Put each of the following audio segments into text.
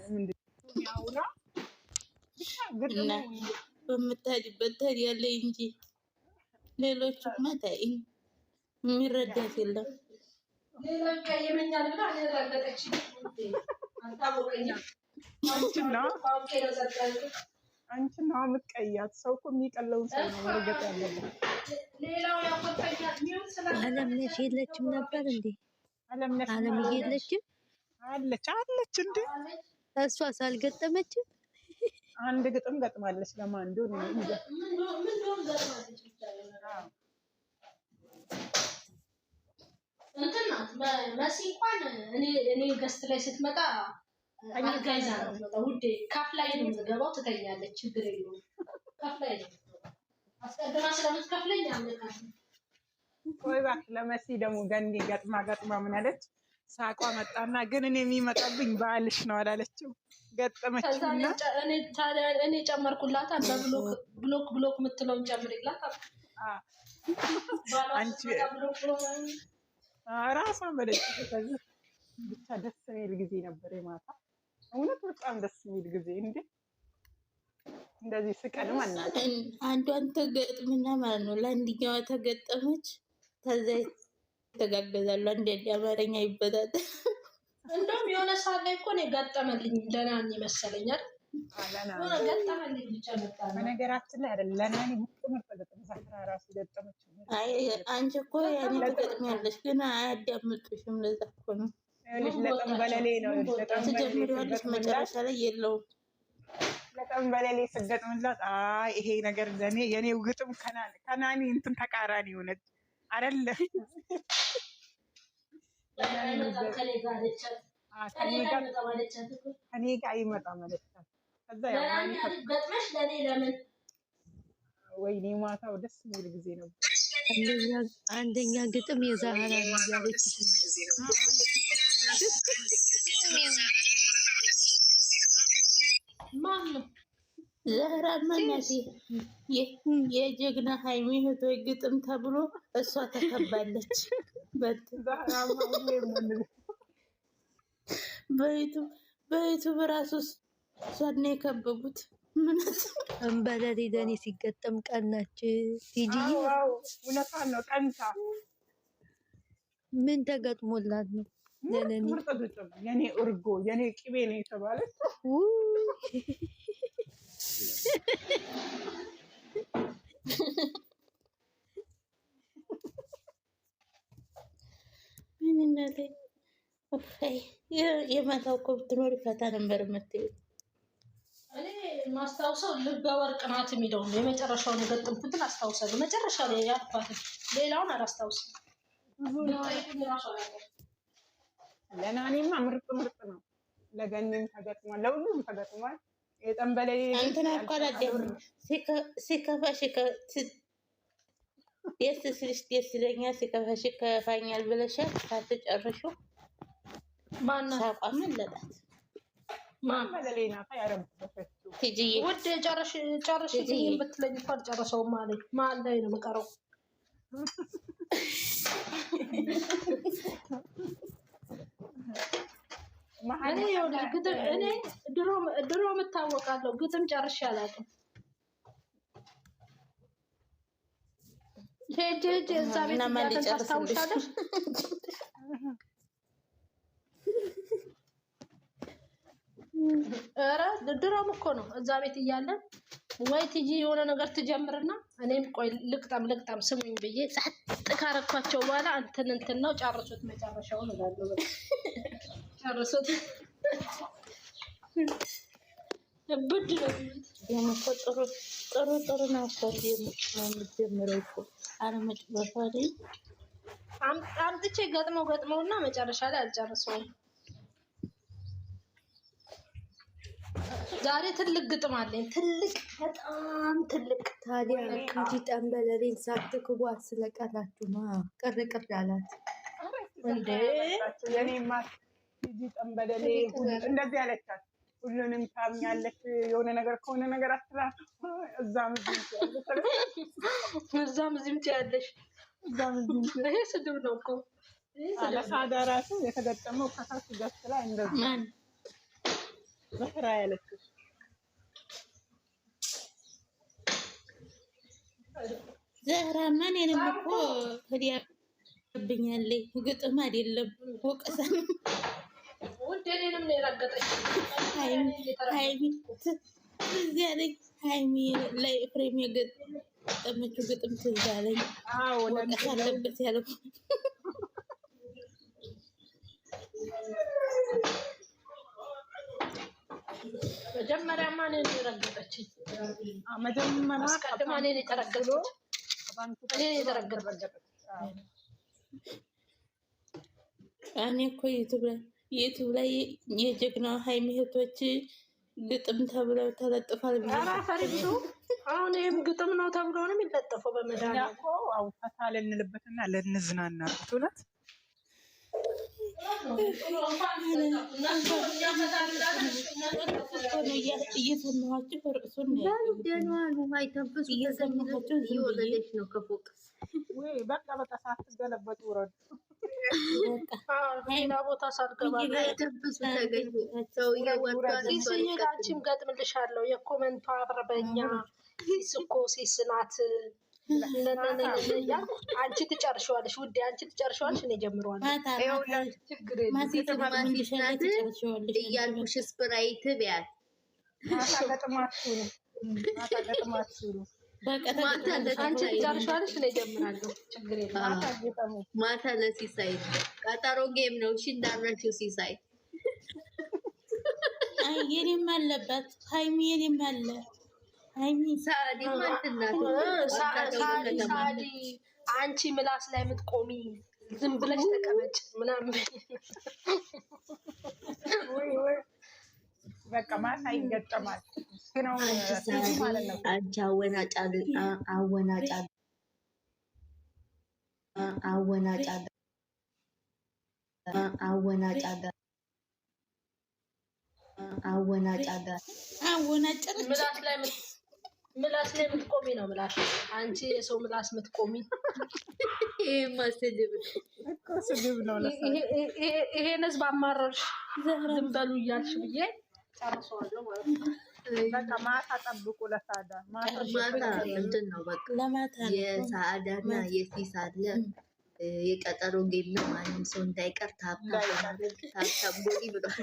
ምንድን ነው የሚያውራ ብቻ ግጥሙ እና በምታድበት ታዲያለህ እንጂ ሌሎቹ ማታይ የሚረዳት የለም። ሌላ የመኛል ብላ ያረጋገጠች አንታወቀኛ አንቺና ምቀያት ሰው እኮ የሚቀለውን ሰው ነው መርገጥ ያለበት። ሌላው ያቆጣኛል ሚውት አለምነሽ የለችም ነበር እንዴ? አለምነሽ አለም የለችም አለች እንዴ? እሷስ አልገጠመችም? አንድ ግጥም ገጥማለች። ለማን እንደሆነ ነው እንጂ ምን ገጥማለች ብቻ ነው። እንትና መሲ እንኳን እኔ ገስት ላይ ስትመጣ አጋይዛ ነው የምትመጣው። ውዴ ካፍ ላይ ነው የምትገባው፣ ትተኛለች። ችግር የለውም ካፍ ላይ ነው አስቀድማ ስለምትከፍለኝ አለካት። ቆይ እባክህ ለመሲ ደግሞ ገኒ ገጥማ ምን አለች? ሳቋ መጣና ግን እኔ የሚመጣብኝ ባልሽ ነው አላለችው? ገጠመችና እኔ ጨመርኩላታ በብሎክ የምትለውን ጨምሪላት አንቺ ራሷ መለች። ብቻ ደስ የሚል ጊዜ ነበር የማታ። እውነት በጣም ደስ የሚል ጊዜ እንዴ! እንደዚህ ስቀን ማናት አንዷን ተገጥምና ማለት ነው ለአንድኛዋ ተገጠመች። ከዛ ይተጋገዛሉ። አንድ አማርኛ ይበታል። እንደውም የሆነ ሰዓት ላይ እኮ ነው ገጠመልኝ ደህና ይመስለኛል። ገጠመልኝ ብቻ መጣ። በነገራችን ላይ አይደል ለናኒ ምርጥ ገጠመ ዛፍራ ራሱ ገጠመች። አይ አንቺ እኮ ያኔ ትገጥሚያለሽ ግን አያዳምጡሽም። ለዛ እኮ ነው ለጠንበለሌ ነው ትጀምሪዋለሽ መጨረሻ ላይ የለውም። ለጠንበለሌ ስገጥምላት አይ ይሄ ነገር ለኔ የኔው ግጥም ከናኒ እንትን ተቃራኒ ሆነች አይደለ? ከኔ ጋር ይመጣ መለቻት። ከዛ ያው ገጥመሽ ለኔ ለምን ወይኔ ማታው ደስ የሚል ጊዜ ነው። አንደኛ ግጥም የዛህራ ነው ያለች ማነው? ዛህራ ማናት? የጀግና ሃይሚ እህቶች ግጥም ተብሎ እሷ ተከባለች። በዩቱብ ራሱ እሷን የከበቡት ምነት እንበለሪ ለኔ ሲገጠም ቀናች። ቲጂ እውነቷን ነው። ቀንታ ምን ተገጥሞላት ነው? ለኔ የኔ እርጎ የኔ ቅቤ ነው የተባለች። ምን እናለ የማታው እኮ ብትኖሪ ፈታ ነበር የምትይው። እኔ ማስታውሰው ልበ ወርቅ ናት የሚለው ነው የመጨረሻውን የገጠምኩትን አስታውሳለሁ። መጨረሻ ላይ ያልኳትን ሌላውን አላስታውስም። ለናኒማ ምርጥ ነው። ለገኒም ተገጥሟል፣ ለሁሉም ተገጥሟል። የጠንበለሌ እንትና እኮ አላደም ሲከፋሽ ደስ ሲልሽ ደስ ይለኛል፣ ሲከፋሽ ይከፋኛል ብለሻል። ሳትጨርሺው ማናት ሳቋ መለጣት ጠንበለሌ ናት ያረበፈችው። ቲጂዬ ውድ ጨርሽ ብትለኝ እኮ አልጨረሰውም አለኝ። መሀል ላይ ነው የምቀረው። እኔ ድሮ የምታወቃለሁ ግጥም ጨርሼ አላውቅም። ሄጄ እዛ ቤት ታስታውሻለሽ? ኧረ ድሮም እኮ ነው እዛ ቤት እያለን ወይ ቲጂ የሆነ ነገር ትጀምርና እኔም ቆይ ልቅጠም ስሙኝ ብዬ ጸጥ ካረኳቸው በኋላ እንትን ነው ጨርሱት መጨረሻውን እላለሁ። ጨርሱት ብድ ነው የምኮ ጥሩ ነው እኮ የምትጀምረው እኮ አለመጨረሻ ላይ አምጥቼ ገጥመውና መጨረሻ ላይ አልጨርሰውም። ዛሬ ትልቅ ግጥም አለኝ። በጣም ትልቅ። ታዲያ ከጂ ጠንበለሌን ሳትክቡ ስለቀራችሁ ቅር አላት እንዴ? የኔማ ጂ ጠንበለሌ እንደዚህ አለቻት። ሁሉንም ታምኛለች፣ የሆነ ነገር ከሆነ ነገር አትላት። እዛም እዚህም ትያለሽ። ይሄ ስድብ ነው እኮ። ለሳዳ ራሱ የተገጠመው ከታች ገስ ላይ እንደዚህ ዘህራ ያለችሽ ዘህራማ እኔንም እኮ ብኛለች። ግጥም አይደለም ወቀሳ ውድ እኔንም ነው የረገጠች። ትዝ ያለኝ ሀይሚ ላይ ኤፍሬም የገጠመችው ግጥም ትዝ አለኝ። ወቀሳ አለበት ያለው መጀመሪያማ እኔን የረገጠችኝ። መጀመሪያ አስቀድማ እኔን የተረገጥኩት እኔን የተረገጥኩት። እኔ እኮ ዩቱብ ላይ የጀግና ሀይሚ እህቶች ግጥም ተብለው ተለጥፏል። ፈሪዱ አሁን ይህም ግጥም ነው ተብሎ ነው የሚለጠፈው። በመድኃኒዓለም እኮ ፈታ ልንልበትና ልንዝናናበት እውነት እየሰማኋቸው ርዕሱን እየወለደች ነው ከፎቅ በቃ ሳትገለበጡ ውረዱ። ሌላ ቦታ ሳትገባ አንቺም ገጥምልሻለሁ። የኮመንቷ አብረበኛ ሲስኮ ሲስናት አንቺ ትጨርሸዋለሽ ውዴ፣ አንቺ ትጨርሸዋለሽ። እኔ ጀምረዋለሁ እያልኩሽ ስፕራይት ቢያል አንቺ ትጨርሸዋለሽ። እኔ ጀምራለሁ። ችግር የለም። ማታ ለሲሳይ ቀጠሮ ጌም ነው። እሺ እንዳረሽው ሲሳይ የኔም አለባት ሀይሚ የኔም አለ ሳዲ አንቺ ምላስ ላይ የምትቆሚ ዝም ብለሽ ተቀመጭ ምናምን በቃ ማታ ይገጠማል ነው ማለት ነው። አንቺ አወናጫዳ ምላስ ላይ የምትቆሚ ነው ምላስ። አንቺ የሰው ምላስ የምትቆሚ ስድብ ነው። ይሄን ህዝብ አማረርሽ ዝም በሉ እያልሽ ብዬ ጨርሰዋለሁ ማለት ነው። በቃ ማታ ጠብቁ። ለሳዳ ማታ እንትን ነው በቃ የሳዳና የሲስ አለ የቀጠሮ ጌም ነው። ማንም ሰው እንዳይቀር ታብታብ ጎዲ ብሏል።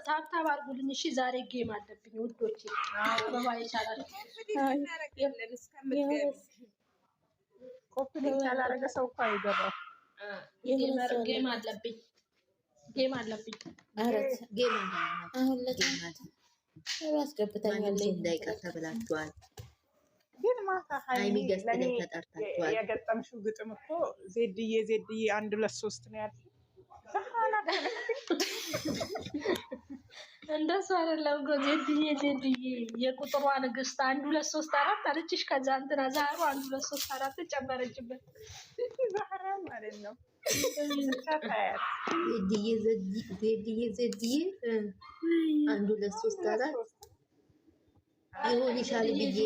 ታብታብ አድርጉልኝ እሺ። ዛሬ ጌም አለብኝ ውዶቼ። አበባ ይቻላል። ኮፒ ሊንክ ያላረገ ሰው እኮ አይገባም። ጌም አለብኝ። ጌም አስገብታኛለች እንዳይቀር ተብላችኋል። ግን ማታ ሀይሚ ገዝት ላይ ተጠርታችኋል። የገጠምሽው ግጥም እኮ ዜድዬ 1 2 3 ነው ያልሽው። እንደሱ አይደለም እኮ ዜድዬ የቁጥሯ ንግስት 1 2 3 4 አለችሽ። ከዛ እንትና ዛሩ 1 2 3 4 ጨመረችበት። ዛራ ማለት ነው። ዜድዬ 1 2 3 4 ይሁን ይሻል ብዬ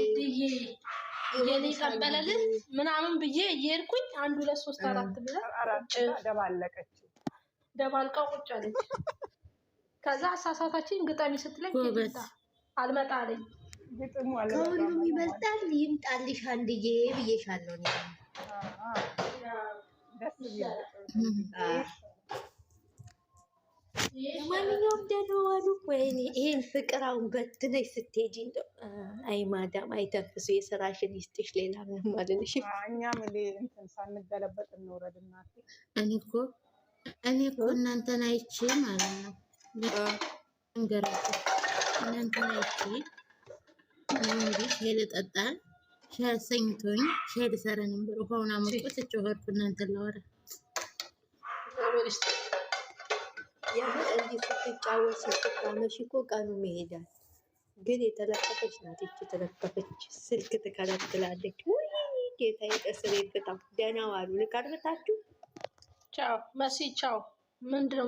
የኔ ቀበለልን ምናምን ብዬ እየሄድኩኝ 1 2 3 4 ብላ ደባለቀችው። ደባልቃው ቁጭ አለች። ከዛ አሳሳታችን ግጠሚ ስትለኝ አልመጣ አለኝ። ግጥሙ ከሁሉም ይበልጣል ይምጣልሽ አንድዬ ብዬሻለሁ። ደስ ይላል። ለማንኛውም ደህና ዋሉ። ወይኔ ይሄን ፍቅር አሁን በትነሽ ስትሄጂ እንደው አይ ማዳም አይተንፍሱ፣ የስራሽን ይስጥሽ። ሌላ ምንም አልልሽም። እኛም እንትን ሳንገለበጥ እንውረድ እናቴ። እኔ እኮ እናንተን አይቼ ማለት ነው እንገራችሁ እናንተን አይቼ እንግዲህ ሻይ ልጠጣ ሻይ አሰኝቶኝ ሻይ ልሰራ ነበር። ውሃውን አሞቆ ትጮኸርኩ እናንተን ላወራ እንዲህ ስትጫወት ስትቃመሽ እኮ ቀኑ ይሄዳል። ግን የተለቀቀች ናት ይቺ የተለቀቀች ስልክ ትከለክላለች። ወይ ጌታ የቀስሬ ፍታው። ደህና ዋሉ። ልቀርብታችሁ። ቻው መሲ ቻው። ምንድነው